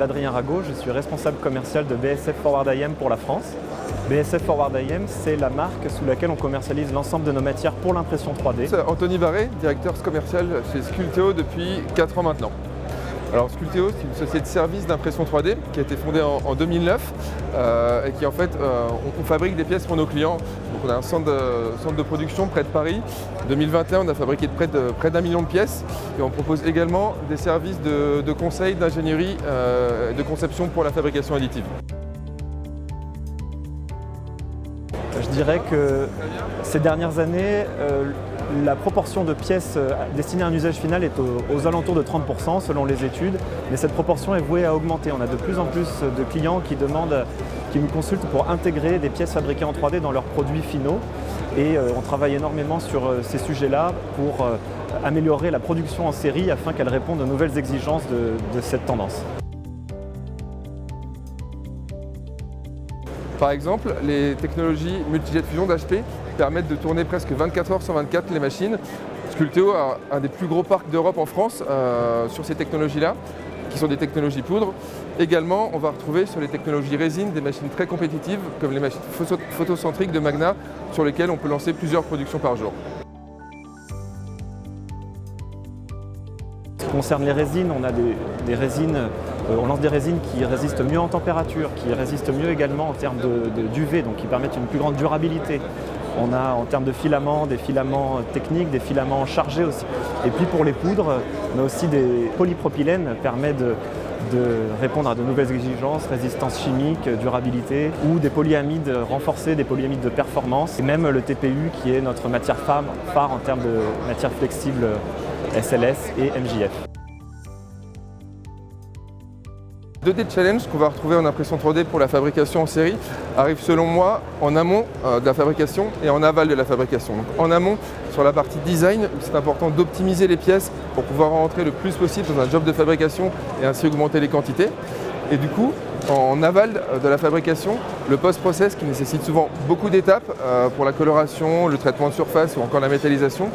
Adrien Rago, je suis responsable commercial de BSF Forward IM pour la France. BSF Forward IM, c'est la marque sous laquelle on commercialise l'ensemble de nos matières pour l'impression 3D. Anthony Barré, directeur commercial chez Sculteo depuis 4 ans maintenant. Alors Sculteo, c'est une société de services d'impression 3D qui a été fondée en 2009 et qui en fait, on fabrique des pièces pour nos clients. Donc on a un centre de production près de Paris. En 2021, on a fabriqué près d'1 million de pièces et on propose également des services de conseil, d'ingénierie, de conception pour la fabrication additive. Je dirais que ces dernières années, la proportion de pièces destinées à un usage final est aux alentours de 30% selon les études, mais cette proportion est vouée à augmenter. On a de plus en plus de clients qui nous consultent pour intégrer des pièces fabriquées en 3D dans leurs produits finaux et on travaille énormément sur ces sujets-là pour améliorer la production en série afin qu'elle réponde aux nouvelles exigences de cette tendance. Par exemple, les technologies multijet fusion d'HP permettent de tourner presque 24 heures sur 24 les machines. Sculteo a un des plus gros parcs d'Europe en France sur ces technologies-là, qui sont des technologies poudre. Également, on va retrouver sur les technologies résine des machines très compétitives, comme les machines photocentriques de Magna, sur lesquelles on peut lancer plusieurs productions par jour. Ce qui concerne les résines, on a des résines, on lance des résines qui résistent mieux en température, qui résistent mieux également en termes d'UV, donc qui permettent une plus grande durabilité. On a en termes de filaments, des filaments techniques, des filaments chargés aussi. Et puis pour les poudres, on a aussi des polypropylènes permettent de répondre à de nouvelles exigences, résistance chimique, durabilité, ou des polyamides renforcés, des polyamides de performance, et même le TPU qui est notre matière phare en termes de matière flexible SLS et MJF. 2D Challenge qu'on va retrouver en impression 3D pour la fabrication en série arrive selon moi en amont de la fabrication et en aval de la fabrication. Donc, en amont, sur la partie design, où c'est important d'optimiser les pièces pour pouvoir rentrer le plus possible dans un job de fabrication et ainsi augmenter les quantités. Et du coup, en aval de la fabrication, le post-process qui nécessite souvent beaucoup d'étapes pour la coloration, le traitement de surface ou encore la métallisation.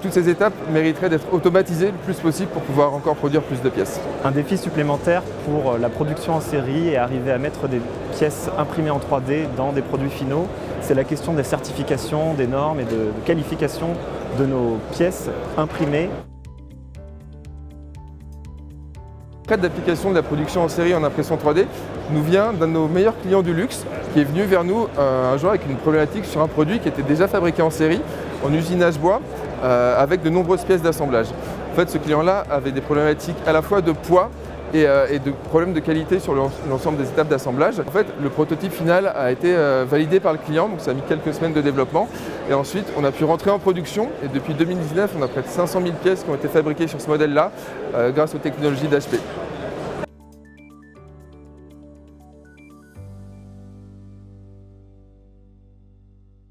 Toutes ces étapes mériteraient d'être automatisées le plus possible pour pouvoir encore produire plus de pièces. Un défi supplémentaire pour la production en série et arriver à mettre des pièces imprimées en 3D dans des produits finaux, c'est la question des certifications, des normes et de qualification de nos pièces imprimées. Le cas d'application de la production en série en impression 3D nous vient d'un de nos meilleurs clients du luxe qui est venu vers nous un jour avec une problématique sur un produit qui était déjà fabriqué en série en usinage bois avec de nombreuses pièces d'assemblage. En fait, ce client-là avait des problématiques à la fois de poids et de problèmes de qualité sur l'ensemble des étapes d'assemblage. En fait, le prototype final a été validé par le client, donc ça a mis quelques semaines de développement. Et ensuite, on a pu rentrer en production et depuis 2019, on a près de 500 000 pièces qui ont été fabriquées sur ce modèle-là grâce aux technologies d'HP.